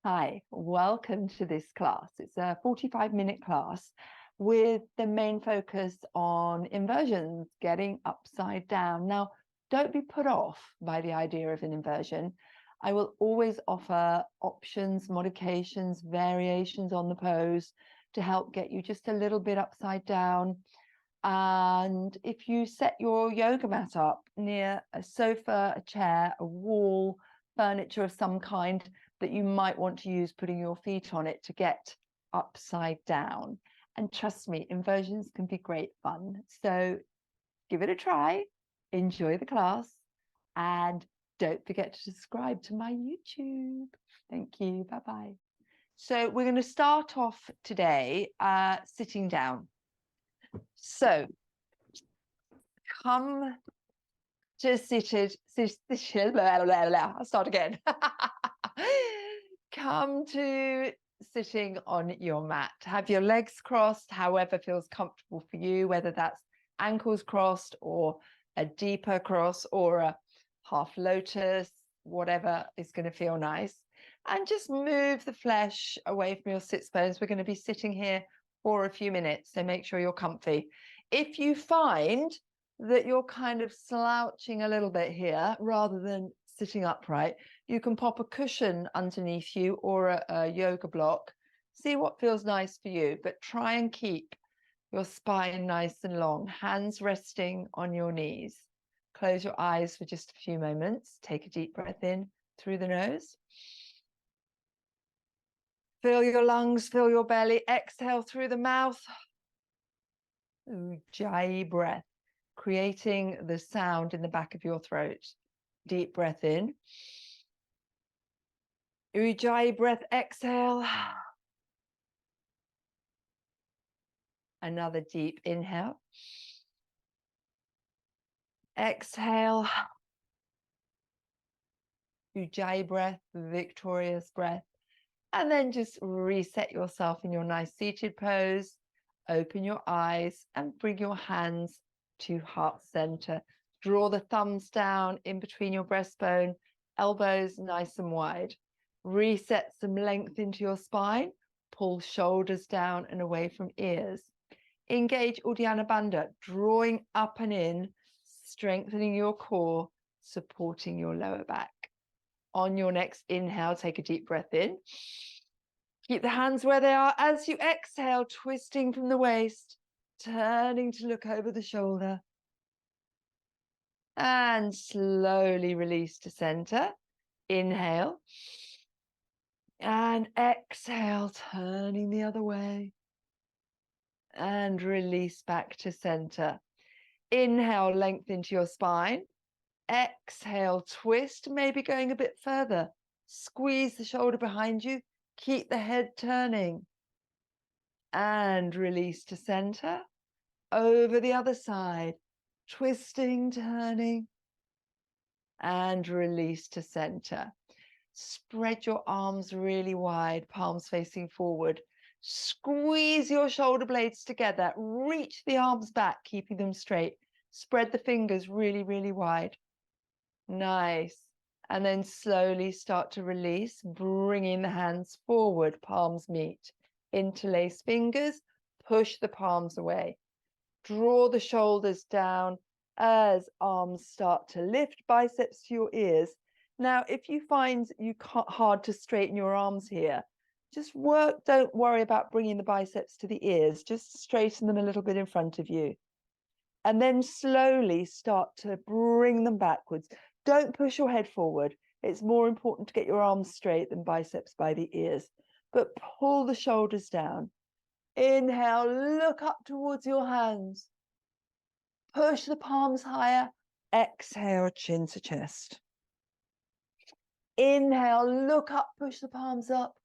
Hi, welcome to this class. It's a 45-minute class with the main focus on inversions, getting upside down. Now, don't be put off by the idea of an inversion. I will always offer options, modifications, variations on the pose to help get you just a little bit upside down. And if you set your yoga mat up near a sofa, a chair, a wall, furniture of some kind that you might want to use, putting your feet on it to get upside down. And trust me, inversions can be great fun. So give it a try, enjoy the class, and don't forget to subscribe to my YouTube. Thank you. Bye-bye. So we're going to start off today sitting down. So come to I'll start again. Come to sitting on your mat. Have your legs crossed, however feels comfortable for you, whether that's ankles crossed or a deeper cross or a half lotus, whatever is going to feel nice. And just move the flesh away from your sits bones. We're going to be sitting here for a few minutes, so make sure you're comfy. If you find that you're kind of slouching a little bit here rather than sitting upright, you can pop a cushion underneath you or a yoga block. See what feels nice for you, but try and keep your spine nice and long, hands resting on your knees. Close your eyes for just a few moments. Take a deep breath in through the nose. Fill your lungs, fill your belly. Exhale through the mouth. Ujjayi breath, creating the sound in the back of your throat. Deep breath in. Ujjayi breath, exhale. Another deep inhale. Exhale. Ujjayi breath, victorious breath. And then just reset yourself in your nice seated pose. Open your eyes and bring your hands to heart center. Draw the thumbs down in between your breastbone, elbows nice and wide. Reset some length into your spine. Pull shoulders down and away from ears. Engage Uddiyana Bandha, drawing up and in, strengthening your core, supporting your lower back. On your next inhale, take a deep breath in. Keep the hands where they are. As you exhale, twisting from the waist, turning to look over the shoulder. And slowly release to center. Inhale. And exhale, turning the other way. And release back to center. Inhale, length into your spine. Exhale, twist, maybe going a bit further. Squeeze the shoulder behind you. Keep the head turning. And release to center. Over the other side. Twisting, turning. And release to center. Spread your arms really wide, palms facing forward. Squeeze your shoulder blades together. Reach the arms back, keeping them straight. Spread the fingers really, really wide. Nice. And then slowly start to release, bringing the hands forward, palms meet. Interlace fingers, push the palms away. Draw the shoulders down as arms start to lift, biceps to your ears. Now, if you find you can't hard to straighten your arms here, just don't worry about bringing the biceps to the ears, just straighten them a little bit in front of you. And then slowly start to bring them backwards. Don't push your head forward. It's more important to get your arms straight than biceps by the ears. But pull the shoulders down. Inhale, look up towards your hands. Push the palms higher. Exhale, chin to chest. Inhale, look up, push the palms up.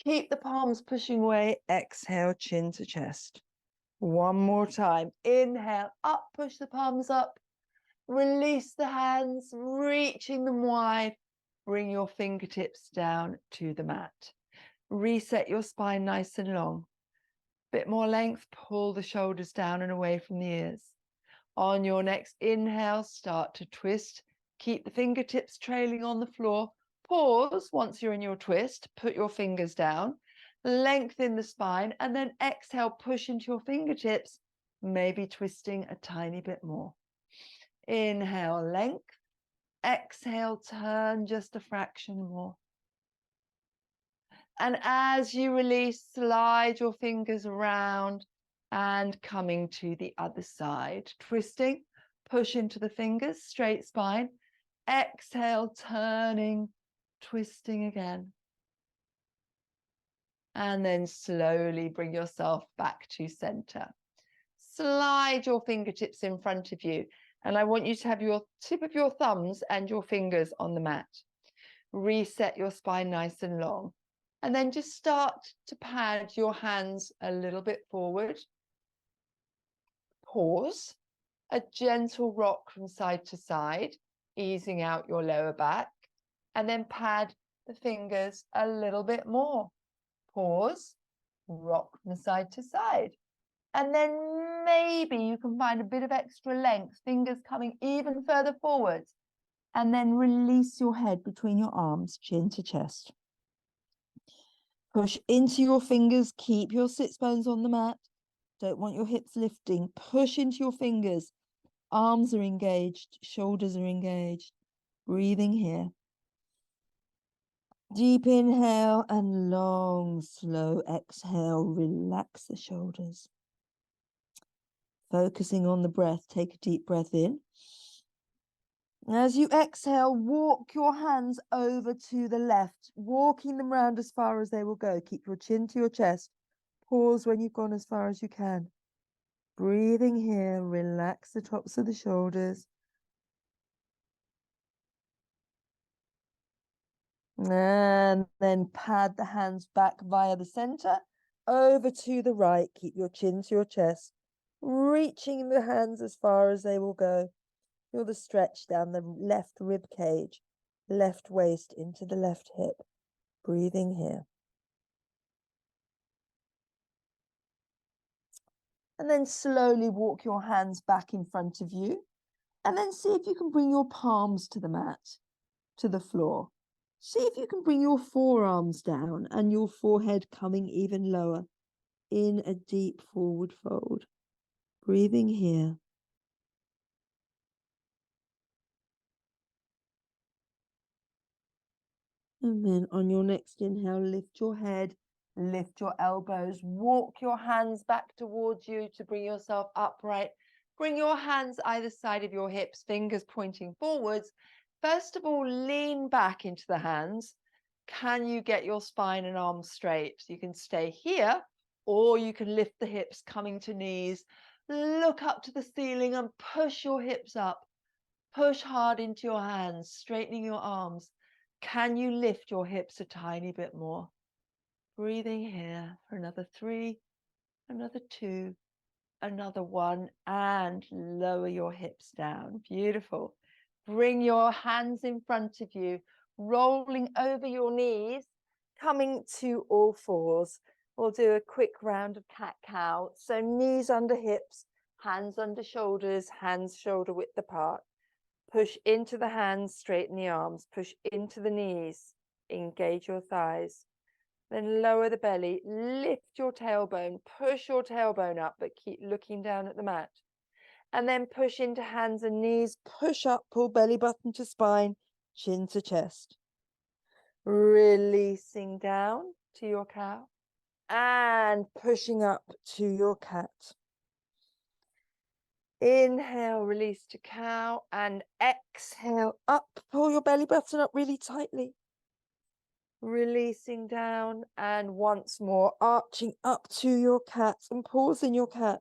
Keep the palms pushing away. Exhale, chin to chest. One more time. Inhale, up, push the palms up. Release the hands, reaching them wide. Bring your fingertips down to the mat. Reset your spine nice and long. Bit more length, pull the shoulders down and away from the ears. On your next inhale, start to twist. Keep the fingertips trailing on the floor. Pause once you're in your twist, put your fingers down, lengthen the spine, and then exhale, push into your fingertips, maybe twisting a tiny bit more. Inhale, length. Exhale, turn just a fraction more. And as you release, slide your fingers around and coming to the other side. Twisting, push into the fingers, straight spine. Exhale, turning, twisting again. And then slowly bring yourself back to center. Slide your fingertips in front of you. And I want you to have your tip of your thumbs and your fingers on the mat. Reset your spine nice and long. And then just start to pad your hands a little bit forward. Pause. A gentle rock from side to side, easing out your lower back. And then pad the fingers a little bit more. Pause. Rock from side to side. And then maybe you can find a bit of extra length, fingers coming even further forward. And then release your head between your arms, chin to chest. Push into your fingers, keep your sits bones on the mat. Don't want your hips lifting. Push into your fingers. Arms are engaged, shoulders are engaged. Breathing here. Deep inhale and long, slow exhale. Relax the shoulders. Focusing on the breath, take a deep breath in. As you exhale, walk your hands over to the left, walking them round as far as they will go. Keep your chin to your chest. Pause when you've gone as far as you can. Breathing here, relax the tops of the shoulders. And then pad the hands back via the center, over to the right. Keep your chin to your chest, reaching the hands as far as they will go. Feel the stretch down the left rib cage, left waist into the left hip. Breathing here. And then slowly walk your hands back in front of you. And then see if you can bring your palms to the mat, to the floor. See if you can bring your forearms down and your forehead coming even lower in a deep forward fold. Breathing here. And then on your next inhale, lift your head, lift your elbows, walk your hands back towards you to bring yourself upright. Bring your hands either side of your hips, fingers pointing forwards. First of all, lean back into the hands. Can you get your spine and arms straight? You can stay here, or you can lift the hips coming to knees. Look up to the ceiling and push your hips up. Push hard into your hands, straightening your arms. Can you lift your hips a tiny bit more? Breathing here for another 3, another 2, another 1, and lower your hips down. Beautiful. Bring your hands in front of you, rolling over your knees, coming to all fours. We'll do a quick round of cat-cow. So knees under hips, hands under shoulders, hands shoulder width apart. Push into the hands, straighten the arms. Push into the knees, engage your thighs. Then lower the belly, lift your tailbone, push your tailbone up, but keep looking down at the mat. And then push into hands and knees, push up, pull belly button to spine, chin to chest. Releasing down to your cow and pushing up to your cat. Inhale, release to cow, and exhale up. Pull your belly button up really tightly. Releasing down, and once more, arching up to your cat and pause in your cat.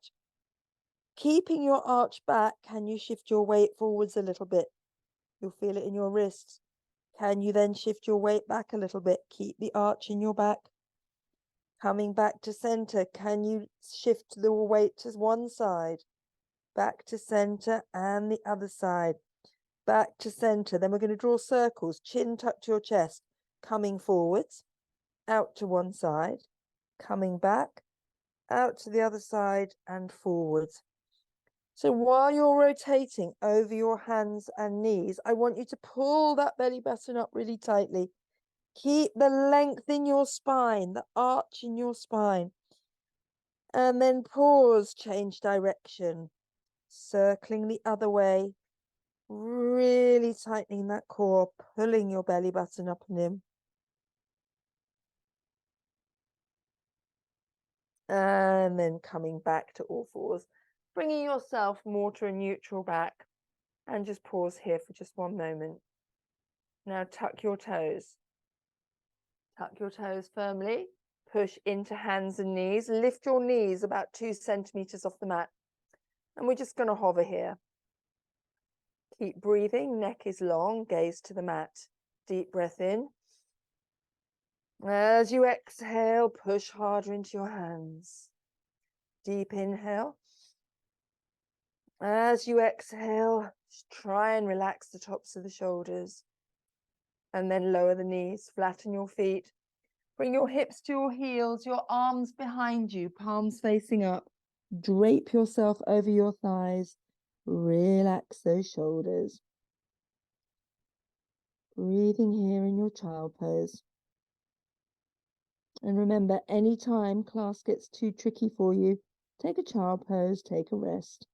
Keeping your arch back, can you shift your weight forwards a little bit? You'll feel it in your wrists. Can you then shift your weight back a little bit? Keep the arch in your back. Coming back to center, can you shift the weight to one side? Back to center and the other side. Back to center. Then we're going to draw circles. Chin tucked to your chest. Coming forwards. Out to one side. Coming back. Out to the other side and forwards. So while you're rotating over your hands and knees, I want you to pull that belly button up really tightly. Keep the length in your spine, the arch in your spine. And then pause, change direction, circling the other way, really tightening that core, pulling your belly button up and in. And then coming back to all fours, bringing yourself more to a neutral back, and just pause here for just one moment. Now tuck your toes. Tuck your toes firmly. Push into hands and knees. Lift your knees about 2 centimeters off the mat. And we're just going to hover here. Keep breathing. Neck is long. Gaze to the mat. Deep breath in. As you exhale, push harder into your hands. Deep inhale. As you exhale, just try and relax the tops of the shoulders. And then lower the knees, flatten your feet. Bring your hips to your heels, your arms behind you, palms facing up. Drape yourself over your thighs. Relax those shoulders. Breathing here in your child pose. And remember, anytime class gets too tricky for you, take a child pose, take a rest.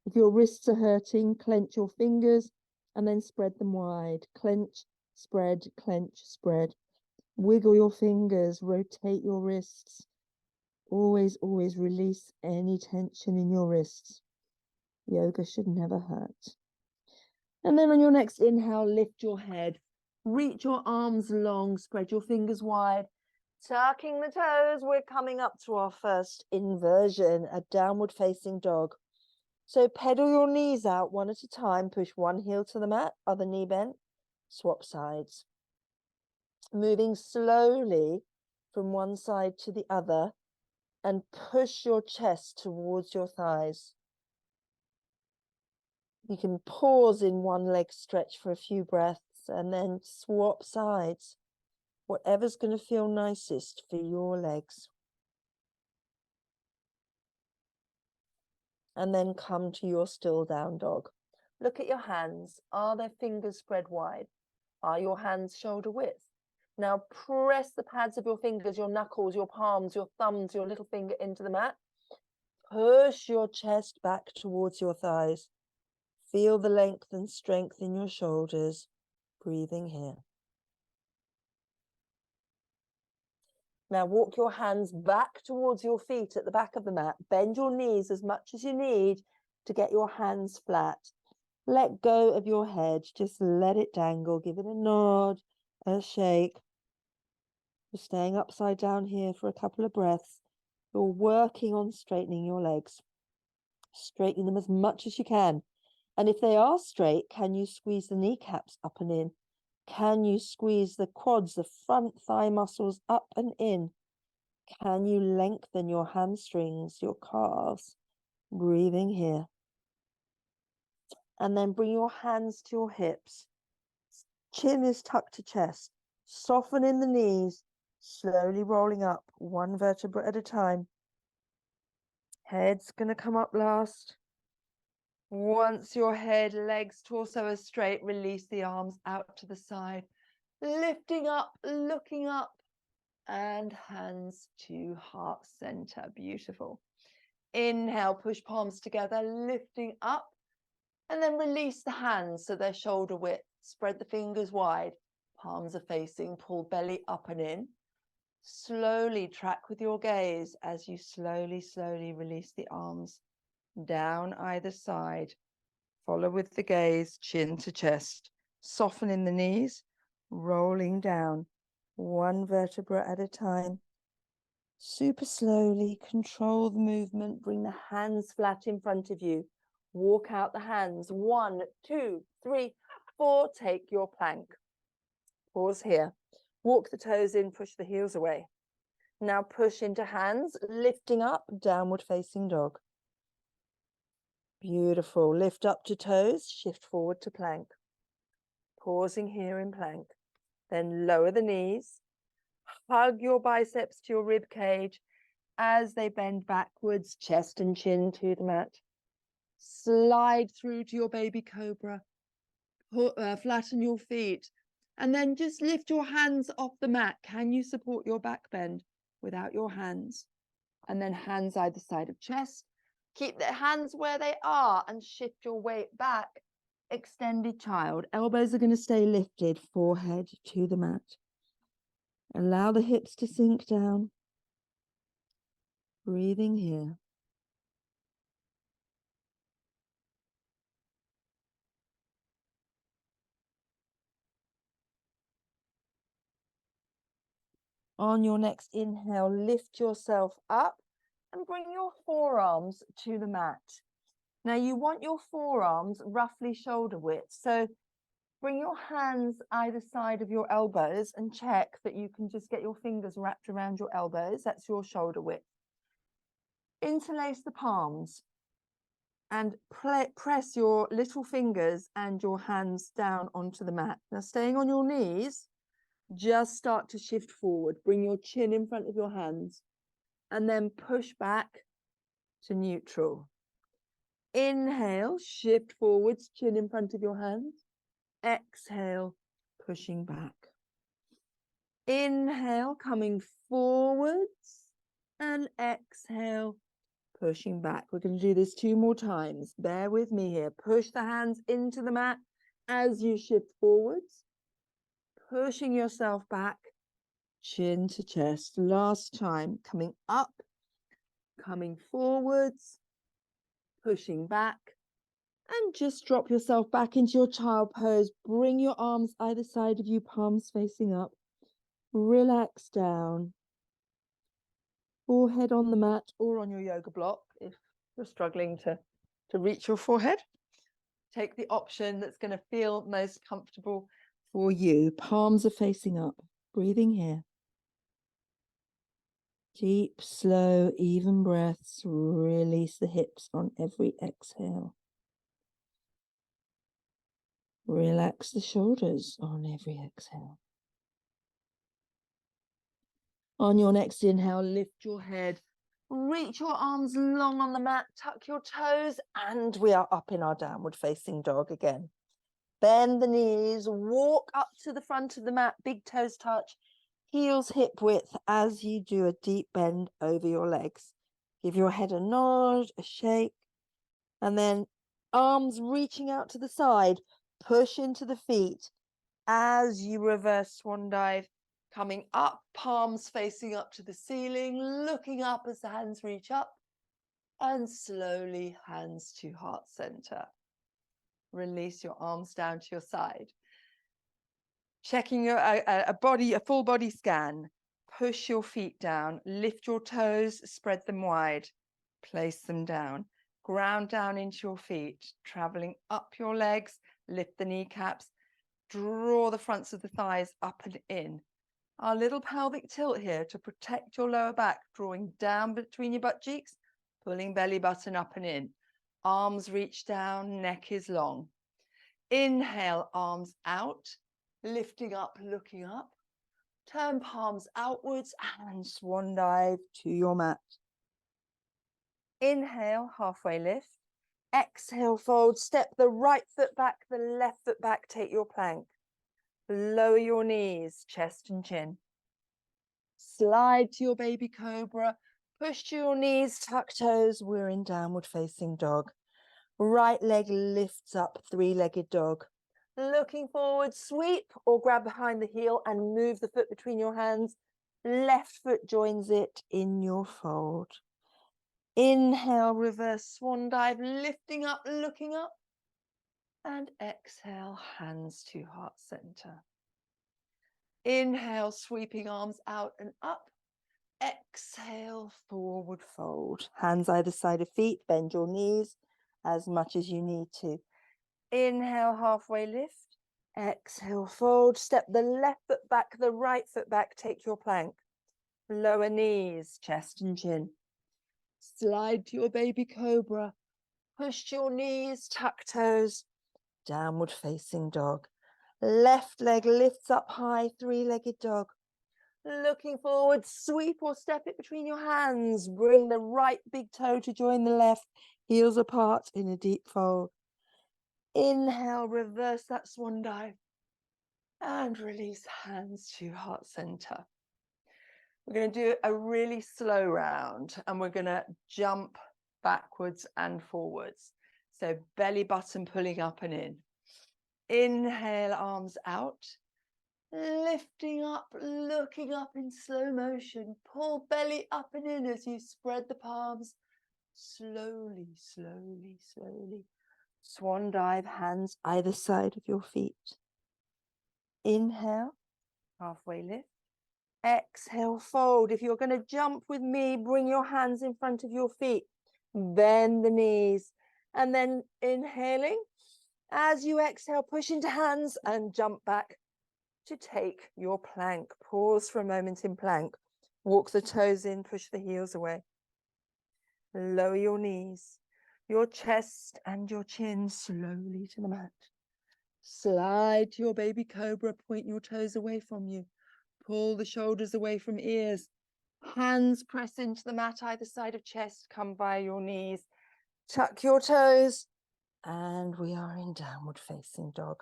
If your wrists are hurting, clench your fingers and then spread them wide. Clench, spread, clench, spread. Wiggle your fingers, rotate your wrists. Always, always release any tension in your wrists. Yoga should never hurt. And then on your next inhale, lift your head. Reach your arms long, spread your fingers wide. Tucking the toes, we're coming up to our first inversion, a downward facing dog. So pedal your knees out one at a time. Push one heel to the mat, other knee bent. Swap sides. Moving slowly from one side to the other and push your chest towards your thighs. You can pause in one leg stretch for a few breaths and then swap sides. Whatever's going to feel nicest for your legs. And then come to your still down dog. Look at your hands. Are their fingers spread wide? Are your hands shoulder width? Now press the pads of your fingers, your knuckles, your palms, your thumbs, your little finger into the mat. Push your chest back towards your thighs. Feel the length and strength in your shoulders. Breathing here. Now walk your hands back towards your feet at the back of the mat. Bend your knees as much as you need to get your hands flat. Let go of your head. Just let it dangle. Give it a nod, a shake. You're staying upside down here for a couple of breaths. You're working on straightening your legs. Straightening them as much as you can. And if they are straight, can you squeeze the kneecaps up and in? Can you squeeze the quads, the front thigh muscles up and in? Can you lengthen your hamstrings, your calves? Breathing here. And then bring your hands to your hips. Chin is tucked to chest. Soften in the knees. Slowly rolling up, one vertebra at a time. Head's going to come up last. Once your head, legs, torso are straight, release the arms out to the side. Lifting up, looking up, and hands to heart center. Beautiful. Inhale, push palms together, lifting up, and then release the hands so they're shoulder width. Spread the fingers wide. Palms are facing, pull belly up and in. Slowly track with your gaze as you slowly, slowly release the arms down either side. Follow with the gaze, chin to chest. Soften in the knees, rolling down, one vertebra at a time. Super slowly, control the movement. Bring the hands flat in front of you. Walk out the hands. 1, 2, 3, 4. Take your plank. Pause here. Walk the toes in, push the heels away. Now push into hands, lifting up, downward facing dog. Beautiful. Lift up to toes, shift forward to plank. Pausing here in plank. Then lower the knees. Hug your biceps to your rib cage as they bend backwards, chest and chin to the mat. Slide through to your baby cobra. Flatten your feet. And then just lift your hands off the mat. Can you support your back bend without your hands? And then hands either side of chest. Keep the hands where they are and shift your weight back. Extended child. Elbows are going to stay lifted, forehead to the mat. Allow the hips to sink down. Breathing here. On your next inhale, lift yourself up and bring your forearms to the mat. Now you want your forearms roughly shoulder width. So bring your hands either side of your elbows and check that you can just get your fingers wrapped around your elbows. That's your shoulder width. Interlace the palms and press your little fingers and your hands down onto the mat. Now staying on your knees, just start to shift forward. Bring your chin in front of your hands and then push back to neutral. Inhale, shift forwards, chin in front of your hands. Exhale, pushing back. Inhale, coming forwards, and exhale, pushing back. We're going to do this 2 more times. Bear with me here. Push the hands into the mat as you shift forwards, pushing yourself back, chin to chest. Last time, coming up, coming forwards, pushing back, and just drop yourself back into your child pose. Bring your arms either side of you, palms facing up. Relax down. Forehead on the mat or on your yoga block if you're struggling to reach your forehead. Take the option that's going to feel most comfortable for you. Palms are facing up. Breathing here. Deep, slow, even breaths. Release the hips on every exhale. Relax the shoulders on every exhale. On your next inhale, lift your head. Reach your arms long on the mat. Tuck your toes. And we are up in our downward facing dog again. Bend the knees. Walk up to the front of the mat. Big toes touch. Heels hip width as you do a deep bend over your legs. Give your head a nod, a shake. And then arms reaching out to the side. Push into the feet as you reverse swan dive. Coming up, palms facing up to the ceiling, looking up as the hands reach up, and slowly hands to heart center. Release your arms down to your side. Checking a full body scan. Push your feet down, lift your toes, spread them wide, place them down. Ground down into your feet, traveling up your legs, lift the kneecaps, draw the fronts of the thighs up and in. Our little pelvic tilt here to protect your lower back, drawing down between your butt cheeks, pulling belly button up and in. Arms reach down, neck is long. Inhale, arms out, lifting up, looking up. Turn palms outwards and swan dive to your mat. Inhale, halfway lift. Exhale, fold. Step the right foot back, the left foot back. Take your plank. Lower your knees, chest and chin. Slide to your baby cobra. Push to your knees, tuck toes. We're in downward facing dog. Right leg lifts up, 3-legged dog. Looking forward, sweep or grab behind the heel and move the foot between your hands. Left foot joins it in your fold. Inhale, reverse swan dive, lifting up, looking up. And exhale, hands to heart center. Inhale, sweeping arms out and up. Exhale, forward fold. Hands either side of feet, bend your knees as much as you need to. Inhale, halfway lift. Exhale, fold. Step the left foot back, the right foot back. Take your plank. Lower knees, chest and chin. Slide to your baby cobra. Push to your knees, tuck toes. Downward facing dog. Left leg lifts up high, 3-legged dog. Looking forward, sweep or step it between your hands. Bring the right big toe to join the left. heels apart in a deep fold. Inhale, reverse that swan dive. And release hands to heart center. We're going to do a really slow round and we're going to jump backwards and forwards. So belly button pulling up and in. Inhale, arms out. Lifting up, looking up in slow motion. Pull belly up and in as you spread the palms. Slowly, slowly, slowly. Swan dive, hands either side of your feet. Inhale, halfway lift. Exhale, fold. If you're going to jump with me, bring your hands in front of your feet. Bend the knees. And then inhaling. As you exhale, push into hands and jump back to take your plank. Pause for a moment in plank. Walk the toes in, push the heels away. Lower your knees, your chest and your chin slowly to the mat. Slide to your baby cobra, point your toes away from you. Pull the shoulders away from ears. Hands press into the mat either side of chest, come by your knees. Tuck your toes, and we are in downward facing dog.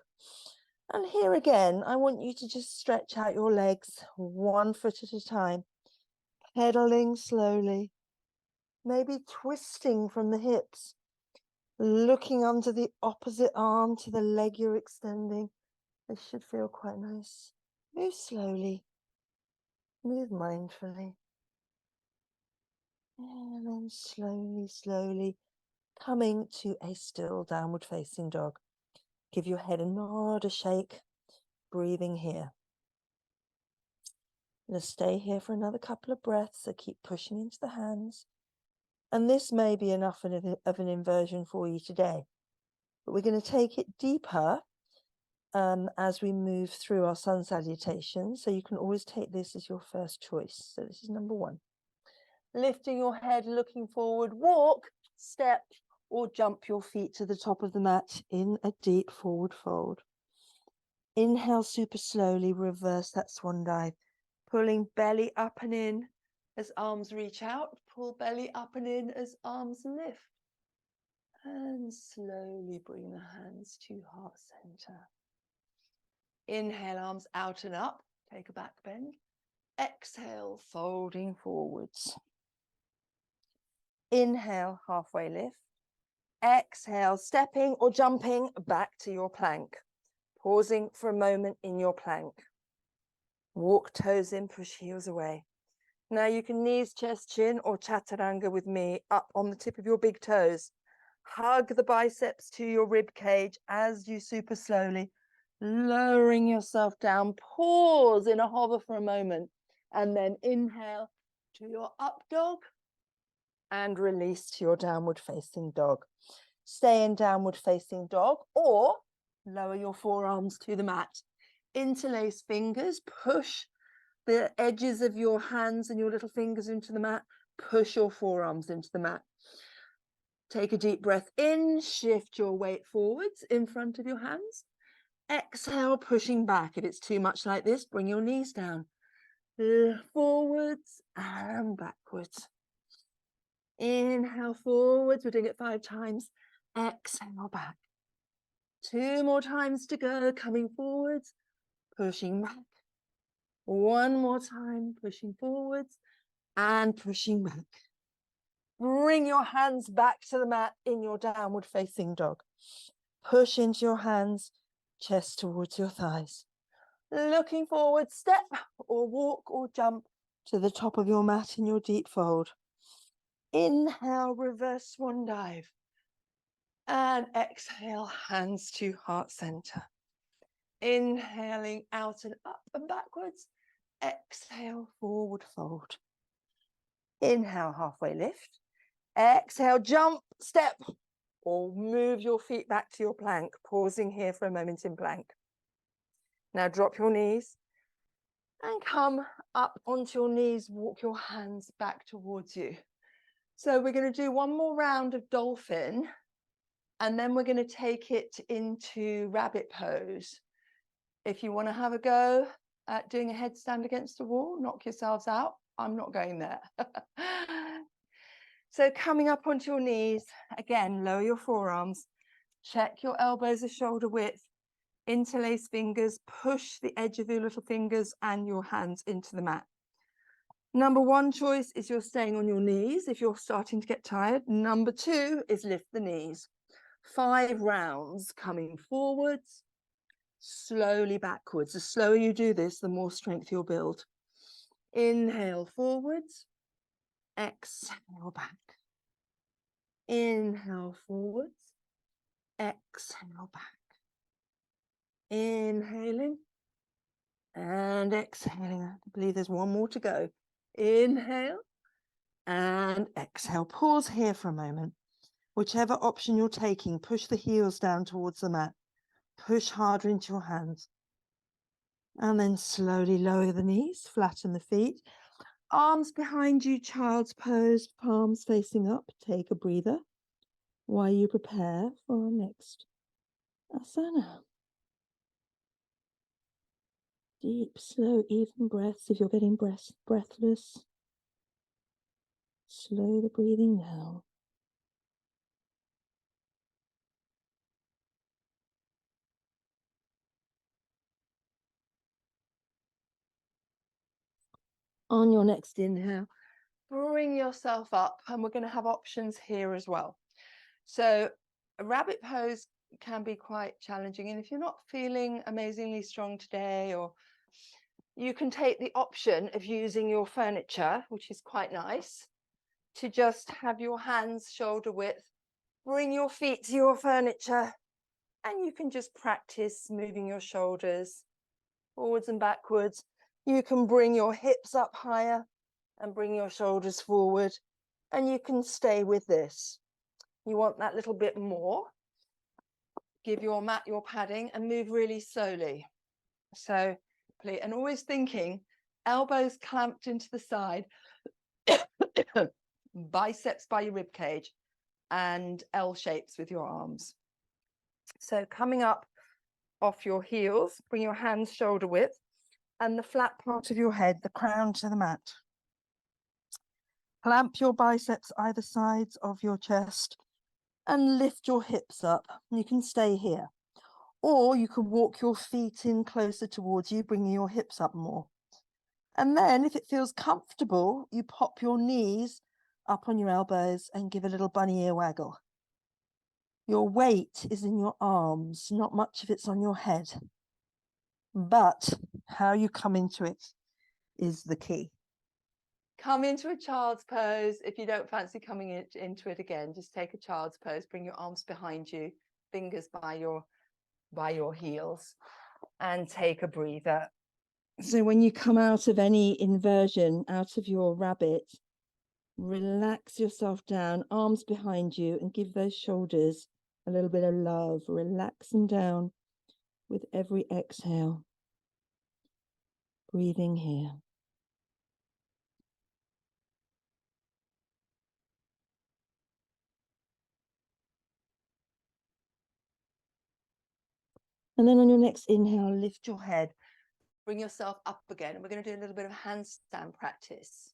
And here again, I want you to just stretch out your legs 1 foot at a time, pedaling slowly, maybe twisting from the hips, looking under the opposite arm to the leg you're extending. This should feel quite nice. Move slowly, move mindfully. And then slowly, slowly coming to a still downward facing dog. Give your head a nod, a shake, breathing here. Let's stay here for another couple of breaths, so keep pushing into the hands. And this may be enough of an inversion for you today, but we're going to take it deeper as we move through our sun salutation. So you can always take this as your first choice. So this is number 1. Lifting your head, looking forward, walk, step, or jump your feet to the top of the mat in a deep forward fold. Inhale super slowly, reverse that swan dive, pulling belly up and in as arms reach out. Pull belly up and in as arms lift. And slowly bring the hands to heart center. Inhale, arms out and up. Take a back bend. Exhale, folding forwards. Inhale, halfway lift. Exhale, stepping or jumping back to your plank. Pausing for a moment in your plank. Walk toes in, push heels away. Now you can knees, chest, chin, or chaturanga with me up on the tip of your big toes. Hug the biceps to your rib cage as you super slowly, lowering yourself down. Pause in a hover for a moment, and then inhale to your up dog and release to your downward facing dog. Stay in downward facing dog or lower your forearms to the mat. Interlace fingers, push the edges of your hands and your little fingers into the mat. Push your forearms into the mat. Take a deep breath in, shift your weight forwards in front of your hands. Exhale, pushing back. If it's too much like this, bring your knees down. Forwards and backwards. Inhale forwards, we're doing it 5 times. Exhale back. 2 more times to go, coming forwards, pushing back. 1 more time, pushing forwards and pushing back. Bring your hands back to the mat in your downward facing dog. Push into your hands, chest towards your thighs. Looking forward, step or walk or jump to the top of your mat in your deep fold. Inhale, reverse swan dive. And exhale, hands to heart center. Inhaling out and up and backwards. Exhale, forward fold. Inhale, halfway lift. Exhale, jump, step, or move your feet back to your plank, pausing here for a moment in plank. Now drop your knees and come up onto your knees, walk your hands back towards you. So we're going to do 1 more round of dolphin, and then we're going to take it into rabbit pose. If you want to have a go at doing a headstand against the wall, knock yourselves out. I'm not going there. So coming up onto your knees, again, lower your forearms, check your elbows are shoulder width, interlace fingers, push the edge of your little fingers and your hands into the mat. Number one choice is you're staying on your knees if you're starting to get tired. Number two is lift the knees. 5 rounds coming forwards, slowly backwards. The slower you do this, the more strength you'll build. Inhale forwards, exhale back. Inhale forwards, exhale back. Inhaling and exhaling. I believe there's one more to go. Inhale and exhale. Pause here for a moment. Whichever option you're taking, push the heels down towards the mat. Push harder into your hands. And then slowly lower the knees, flatten the feet. Arms behind you, child's pose, palms facing up. Take a breather while you prepare for our next asana. Deep, slow, even breaths. If you're getting breathless, slow the breathing down. On your next inhale, bring yourself up, and we're going to have options here as well. So a rabbit pose can be quite challenging, and if you're not feeling amazingly strong today, or you can take the option of using your furniture, which is quite nice, to just have your hands shoulder width, bring your feet to your furniture, and you can just practice moving your shoulders forwards and backwards. You can bring your hips up higher and bring your shoulders forward, and you can stay with this. You want that little bit more, give your mat your padding and move really slowly. So, and always thinking, elbows clamped into the side, biceps by your rib cage, and L shapes with your arms. So coming up off your heels, bring your hands shoulder width and the flat part of your head, the crown to the mat. Clamp your biceps either sides of your chest and lift your hips up. You can stay here. Or you can walk your feet in closer towards you, bringing your hips up more. And then if it feels comfortable, you pop your knees up on your elbows and give a little bunny ear waggle. Your weight is in your arms, not much of it's on your head. But how you come into it is the key. Come into a child's pose. If you don't fancy coming into it again, just take a child's pose. Bring your arms behind you, fingers by your heels, and take a breather. So when you come out of any inversion, out of your rabbit, relax yourself down, arms behind you, and give those shoulders a little bit of love. Relax them down with every exhale. Breathing here. And then on your next inhale, lift your head, bring yourself up again. And we're going to do a little bit of handstand practice.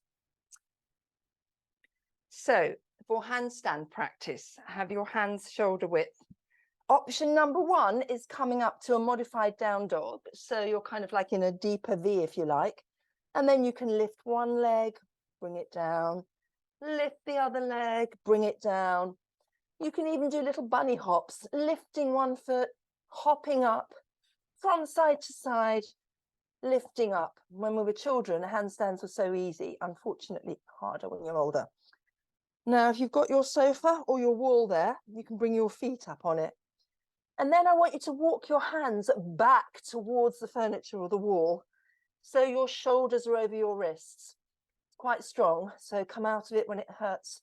So for handstand practice, have your hands shoulder width. Option number one is coming up to a modified down dog. So you're kind of like in a deeper V, if you like. And then you can lift one leg, bring it down, lift the other leg, bring it down. You can even do little bunny hops, lifting one foot, hopping up from side to side, lifting up. When we were children, handstands were so easy, unfortunately harder when you're older. Now, if you've got your sofa or your wall there, you can bring your feet up on it. And then I want you to walk your hands back towards the furniture or the wall, so your shoulders are over your wrists. It's quite strong, so come out of it when it hurts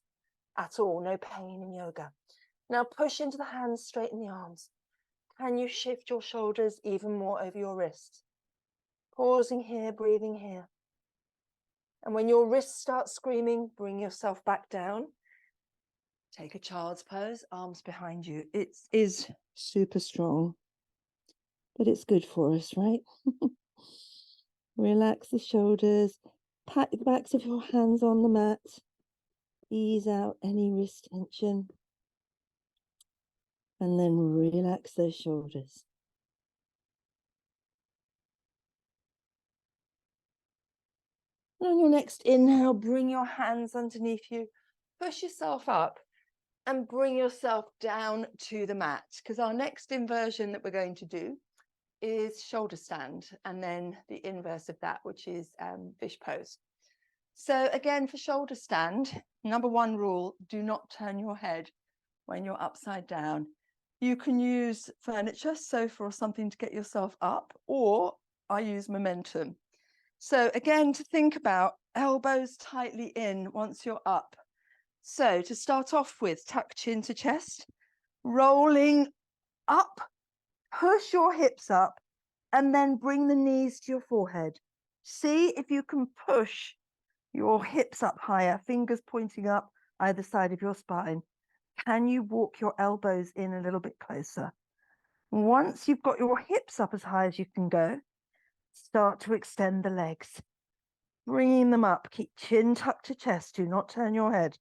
at all. No pain in yoga. Now push into the hands, straighten the arms. Can you shift your shoulders even more over your wrists? Pausing here, breathing here. And when your wrists start screaming, bring yourself back down. Take a child's pose, arms behind you. It is super strong, but it's good for us, right? Relax the shoulders, pat the backs of your hands on the mat. Ease out any wrist tension. And then relax those shoulders. And on your next inhale, bring your hands underneath you. Push yourself up and bring yourself down to the mat, because our next inversion that we're going to do is shoulder stand, and then the inverse of that, which is fish pose. So again, for shoulder stand, number one rule, do not turn your head when you're upside down. You can use furniture, sofa or something to get yourself up, or I use momentum. So again, to think about, elbows tightly in once you're up. So to start off with, tuck chin to chest, rolling up, push your hips up, and then bring the knees to your forehead. See if you can push your hips up higher, fingers pointing up either side of your spine. Can you walk your elbows in a little bit closer? Once you've got your hips up as high as you can go, start to extend the legs, bringing them up. Keep chin tucked to chest. Do not turn your head.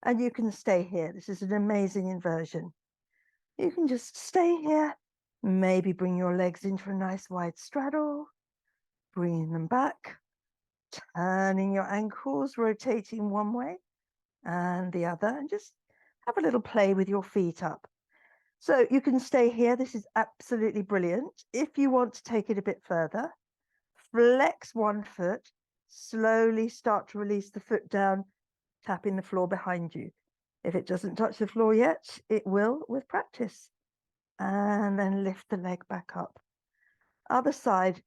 And you can stay here. This is an amazing inversion. You can just stay here. Maybe bring your legs into a nice wide straddle, bringing them back, turning your ankles, rotating one way and the other, and just have a little play with your feet up. So you can stay here. This is absolutely brilliant. If you want to take it a bit further, flex one foot, slowly start to release the foot down, tapping the floor behind you. If it doesn't touch the floor yet, it will with practice. And then lift the leg back up. Other side,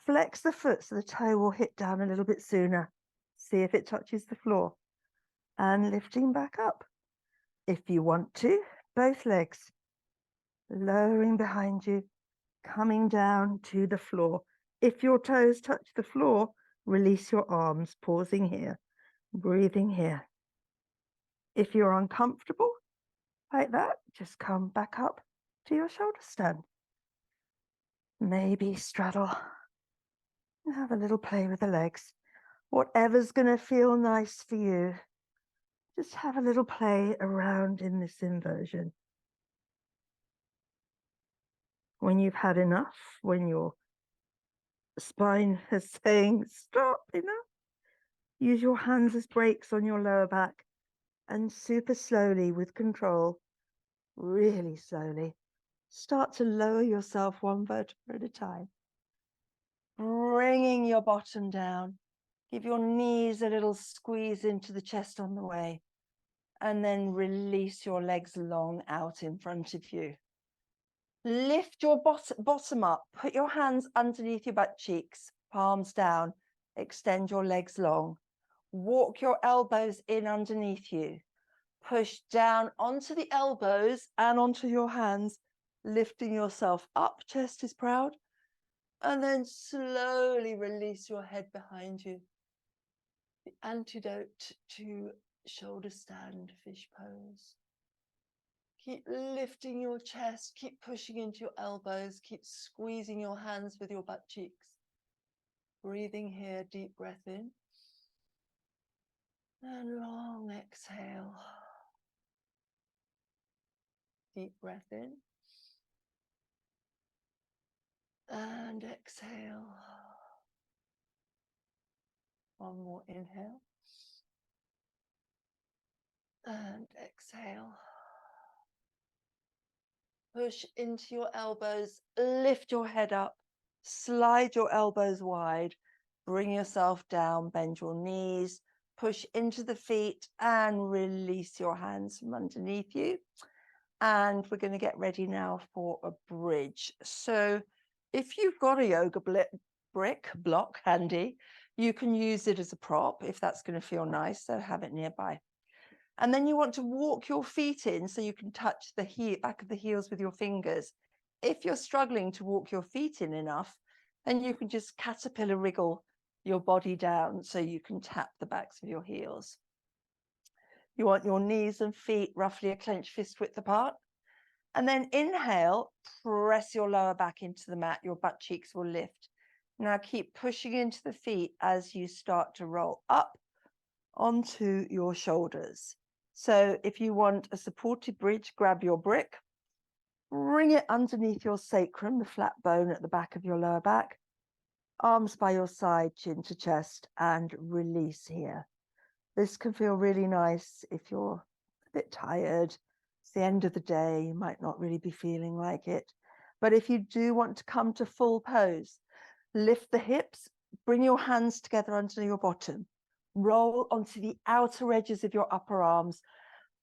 flex the foot so the toe will hit down a little bit sooner. See if it touches the floor. And lifting back up. If you want to, both legs. Lowering behind you, coming down to the floor. If your toes touch the floor, release your arms, pausing here, breathing here. If you're uncomfortable like that, just come back up to your shoulder stand. Maybe straddle and have a little play with the legs. Whatever's going to feel nice for you, just have a little play around in this inversion. When you've had enough, when your spine is saying, stop, enough, use your hands as brakes on your lower back and super slowly with control, really slowly, start to lower yourself one vertebra at a time. Bringing your bottom down. Give your knees a little squeeze into the chest on the way. And then release your legs long out in front of you. Lift your bottom up. Put your hands underneath your butt cheeks, palms down. Extend your legs long. Walk your elbows in underneath you. Push down onto the elbows and onto your hands, lifting yourself up, chest is proud. And then slowly release your head behind you. The antidote to shoulder stand, fish pose. Keep lifting your chest, keep pushing into your elbows, keep squeezing your hands with your butt cheeks. Breathing here, deep breath in. And long exhale. Deep breath in. And exhale. One more inhale. And exhale. Push into your elbows, lift your head up, slide your elbows wide, bring yourself down, bend your knees, push into the feet and release your hands from underneath you. And we're going to get ready now for a bridge. So if you've got a yoga brick block handy, you can use it as a prop if that's going to feel nice, so have it nearby. And then you want to walk your feet in so you can touch the back of the heels with your fingers. If you're struggling to walk your feet in enough, then you can just caterpillar wriggle your body down so you can tap the backs of your heels. You want your knees and feet roughly a clenched fist width apart. And then inhale, press your lower back into the mat. Your butt cheeks will lift. Now keep pushing into the feet as you start to roll up onto your shoulders. So if you want a supported bridge, grab your brick, bring it underneath your sacrum, the flat bone at the back of your lower back, arms by your side, chin to chest, and release here. This can feel really nice if you're a bit tired. It's the end of the day, you might not really be feeling like it. But if you do want to come to full pose, lift the hips, bring your hands together under your bottom, roll onto the outer edges of your upper arms,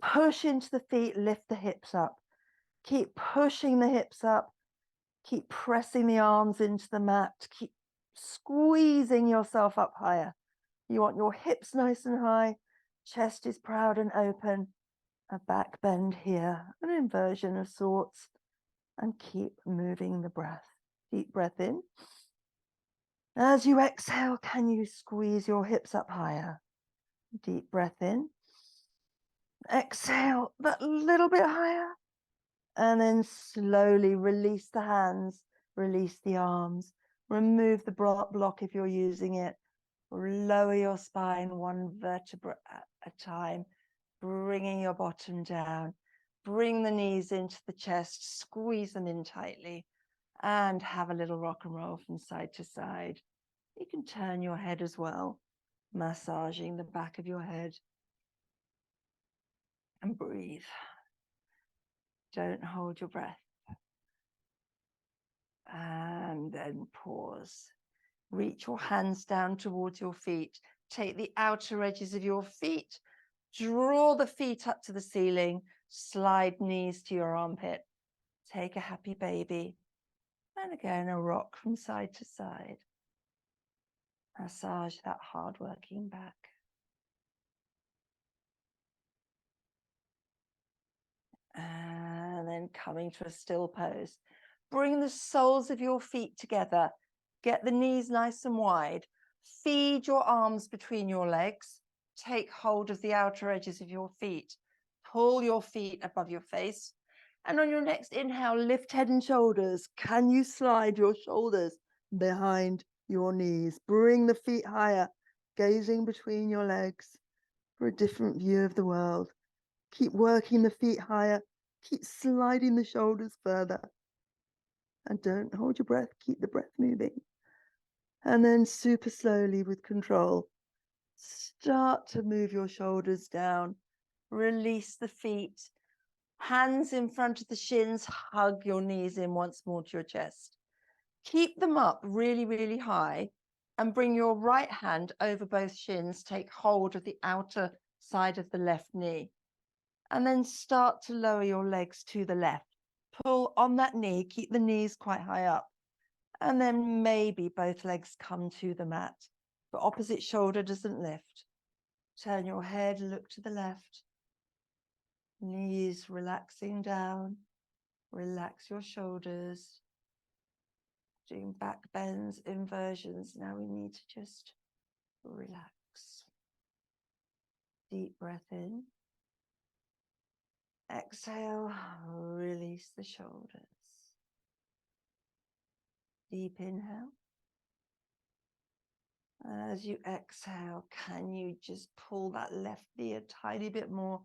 push into the feet, lift the hips up. Keep pushing the hips up, keep pressing the arms into the mat, keep squeezing yourself up higher. You want your hips nice and high, chest is proud and open, a back bend here, an inversion of sorts, and keep moving the breath. Deep breath in. As you exhale, can you squeeze your hips up higher? Deep breath in. Exhale that little bit higher. And then slowly release the hands, release the arms, remove the block if you're using it. Lower your spine one vertebra at a time, bringing your bottom down. Bring the knees into the chest, squeeze them in tightly, and have a little rock and roll from side to side. You can turn your head as well, massaging the back of your head. And breathe. Don't hold your breath. And then pause. Reach your hands down towards your feet. Take the outer edges of your feet. Draw the feet up to the ceiling. Slide knees to your armpit. Take a happy baby. And again, a rock from side to side. Massage that hard-working back. And then coming to a still pose. Bring the soles of your feet together. Get the knees nice and wide. Feed your arms between your legs. Take hold of the outer edges of your feet. Pull your feet above your face. And on your next inhale, lift head and shoulders. Can you slide your shoulders behind your knees? Bring the feet higher, gazing between your legs for a different view of the world. Keep working the feet higher. Keep sliding the shoulders further. And don't hold your breath. Keep the breath moving. And then super slowly with control, start to move your shoulders down. Release the feet. Hands in front of the shins. Hug your knees in once more to your chest. Keep them up really, really high. And bring your right hand over both shins. Take hold of the outer side of the left knee. And then start to lower your legs to the left. Pull on that knee, keep the knees quite high up. And then maybe both legs come to the mat. The opposite shoulder doesn't lift. Turn your head, look to the left. Knees relaxing down. Relax your shoulders. Doing back bends, inversions. Now we need to just relax. Deep breath in. Exhale, release the shoulders. Deep inhale. As you exhale, can you just pull that left knee a tiny bit more,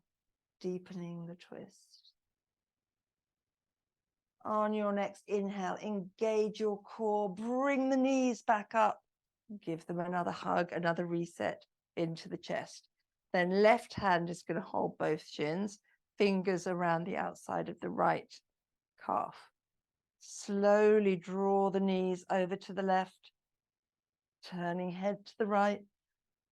deepening the twist. On your next inhale, engage your core, bring the knees back up, give them another hug, another reset into the chest. Then left hand is going to hold both shins, fingers around the outside of the right calf. Slowly draw the knees over to the left, turning head to the right,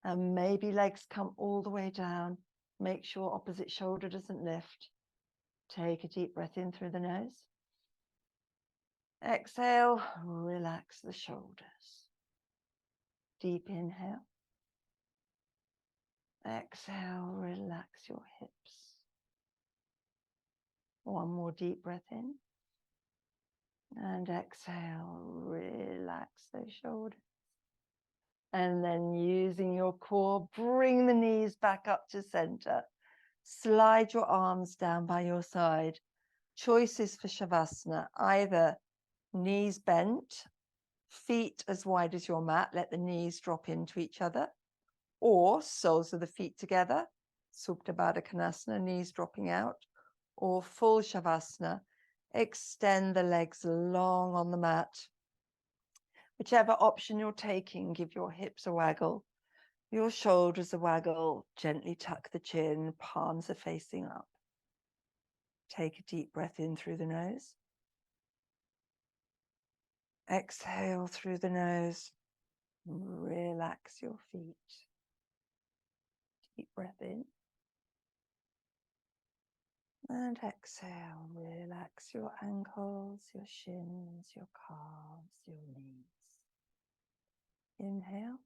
and maybe legs come all the way down. Make sure opposite shoulder doesn't lift. Take a deep breath in through the nose. Exhale, relax the shoulders. Deep inhale. Exhale, relax your hips. One more deep breath in. And exhale, relax those shoulders. And then using your core, bring the knees back up to center. Slide your arms down by your side. Choices for Shavasana, either knees bent, feet as wide as your mat, let the knees drop into each other, or soles of the feet together, Supta Baddha Konasana, knees dropping out, or full Shavasana. Extend the legs long on the mat. Whichever option you're taking, give your hips a waggle, your shoulders a waggle, gently tuck the chin, palms are facing up. Take a deep breath in through the nose. Exhale through the nose. Relax your feet. Deep breath in. And exhale, relax your ankles, your shins, your calves, your knees. Inhale.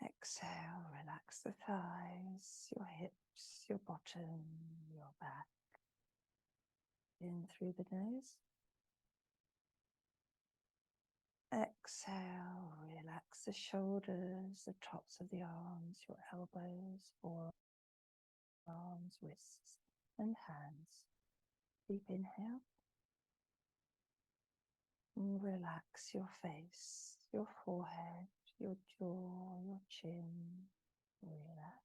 Exhale, relax the thighs, your hips, your bottom, your back. In through the nose. Exhale, relax the shoulders, the tops of the arms, your elbows, forearms, wrists, and hands. Deep inhale. Relax your face, your forehead, your jaw, your chin. Relax.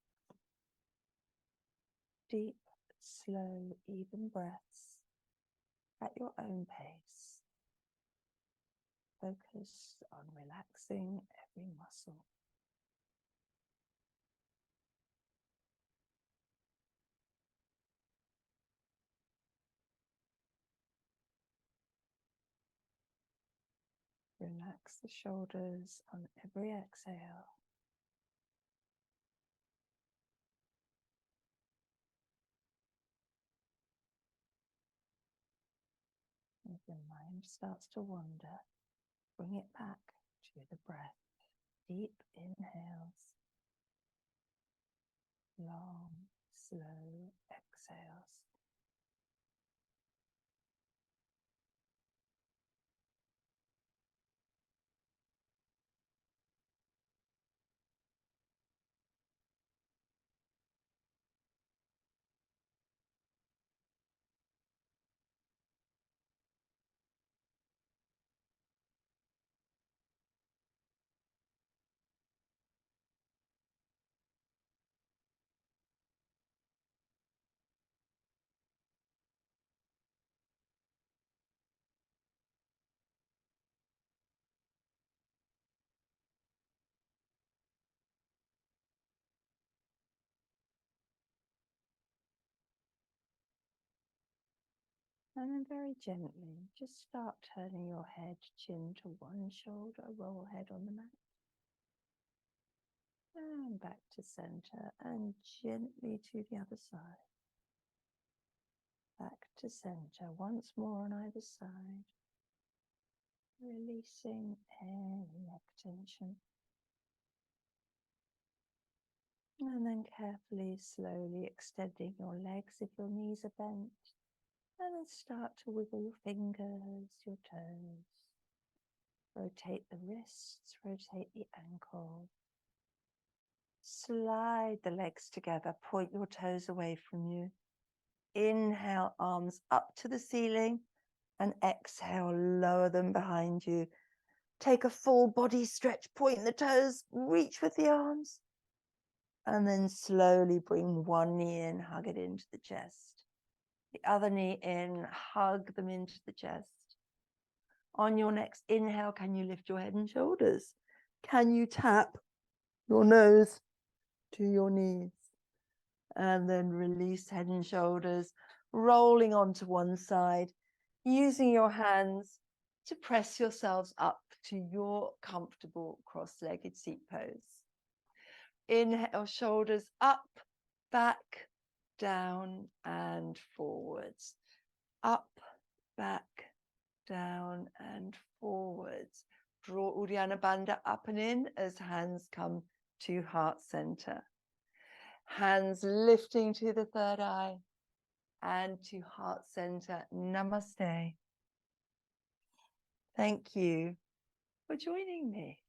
Deep, slow, even breaths at your own pace. Focus on relaxing every muscle. Relax the shoulders on every exhale. If your mind starts to wander, bring it back to the breath. Deep inhales, long, slow exhales. And then very gently, just start turning your head, chin to one shoulder, roll head on the mat. And back to center and gently to the other side. Back to center, once more on either side. Releasing any neck tension. And then carefully, slowly extending your legs if your knees are bent. And then start to wiggle your fingers, your toes. Rotate the wrists, rotate the ankle. Slide the legs together, point your toes away from you. Inhale, arms up to the ceiling, and exhale, lower them behind you. Take a full body stretch, point the toes, reach with the arms. And then slowly bring one knee in, hug it into the chest. The other knee in, hug them into the chest. On your next inhale, can you lift your head and shoulders? Can you tap your nose to your knees? And then release head and shoulders, rolling onto one side, using your hands to press yourselves up to your comfortable cross-legged seat pose. Inhale, shoulders up, back, down, and forwards. Up, back, down, and forwards. Draw Uddiyana Bandha up and in as hands come to heart center. Hands lifting to the third eye and to heart center. Namaste. Thank you for joining me.